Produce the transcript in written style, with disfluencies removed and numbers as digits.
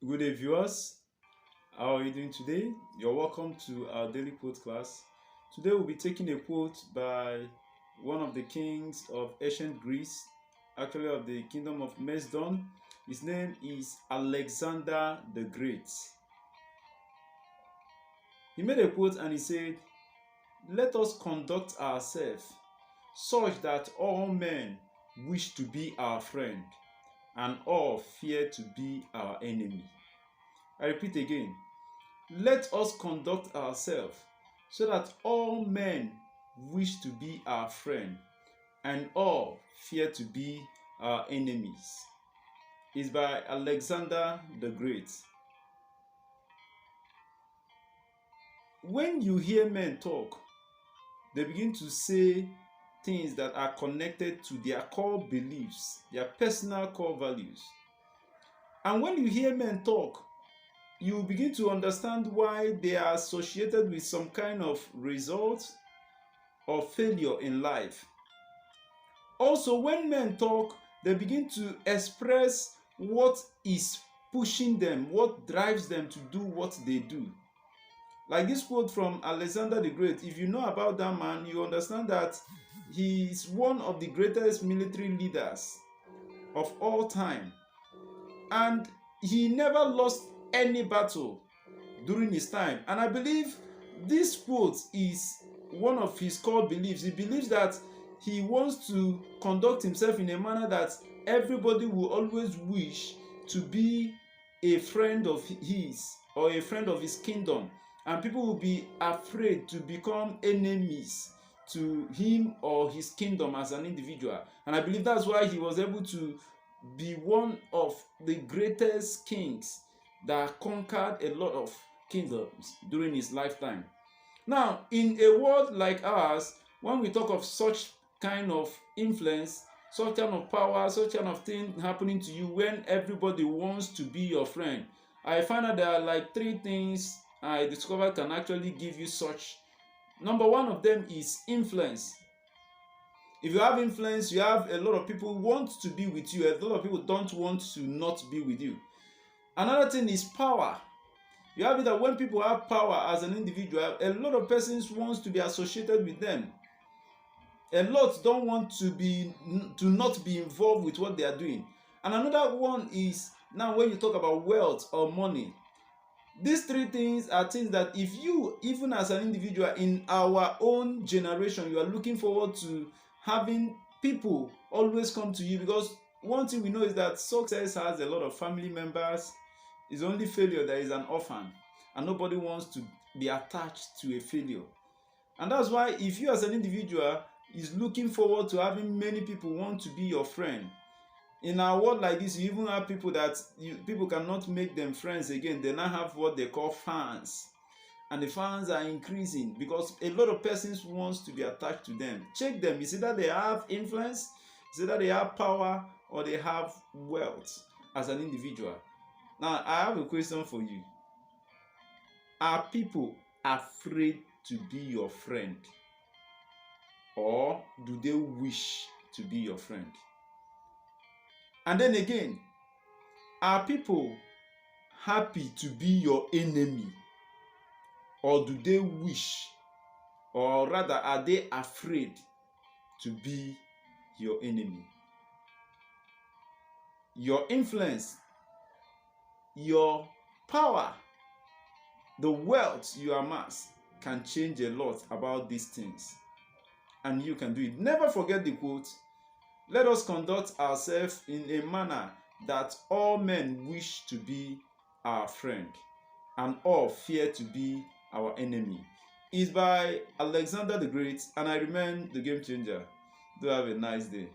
Good day, viewers. How are you doing today? You're welcome to our daily quote class. Today, we'll be taking a quote by one of the kings of ancient Greece, actually of the kingdom of Macedon. His name is Alexander the Great. He made a quote and he said, "Let us conduct ourselves such that all men wish to be our friend and all fear to be our enemy." I repeat again, let us conduct ourselves so that all men wish to be our friend and all fear to be our enemies. It's by Alexander the Great. When you hear men talk, they begin to say things that are connected to their core beliefs, their personal core values. And when you hear men talk, you begin to understand why they are associated with some kind of result or failure in life. Also, when men talk, they begin to express what is pushing them, what drives them to do what they do. Like this quote from Alexander the Great, if you know about that man, you understand that he is one of the greatest military leaders of all time. And he never lost any battle during his time. And I believe this quote is one of his core beliefs. He believes that he wants to conduct himself in a manner that everybody will always wish to be a friend of his or a friend of his kingdom, and people will be afraid to become enemies to him or his kingdom as an individual. And I believe that's why he was able to be one of the greatest kings that conquered a lot of kingdoms during his lifetime. Now, in a world like ours, when we talk of such kind of influence, such kind of power, such kind of thing happening to you when everybody wants to be your friend, I find out there are like three things I discovered can actually give you such. Number one of them is influence. If you have influence, you have a lot of people who want to be with you. A lot of people don't want to not be with you. Another thing is power. You have it that when people have power as an individual, a lot of persons want to be associated with them. A lot don't want to not be involved with what they are doing. And another one is now when you talk about wealth or money. These three things are things that if you, even as an individual in our own generation, you are looking forward to having people always come to you, because one thing we know is that success has a lot of family members. It's only failure that is an orphan, and nobody wants to be attached to a failure. And that's why if you as an individual is looking forward to having many people want to be your friend, in our world like this, you even have people that people cannot make them friends again. They now have what they call fans, and the fans are increasing because a lot of persons wants to be attached to them. Check them. It's either they have influence, it's either they have power, or they have wealth as an individual. Now, I have a question for you. Are people afraid to be your friend, or do they wish to be your friend? And then again, are people happy to be your enemy, or do they wish, or rather are they afraid to be your enemy? Your influence, your power, the wealth you amass can change a lot about these things, and you can do it. Never forget the quote, let us conduct ourselves in a manner that all men wish to be our friend and all fear to be our enemy. It's by Alexander the Great, and I remain the game changer. Do have a nice day.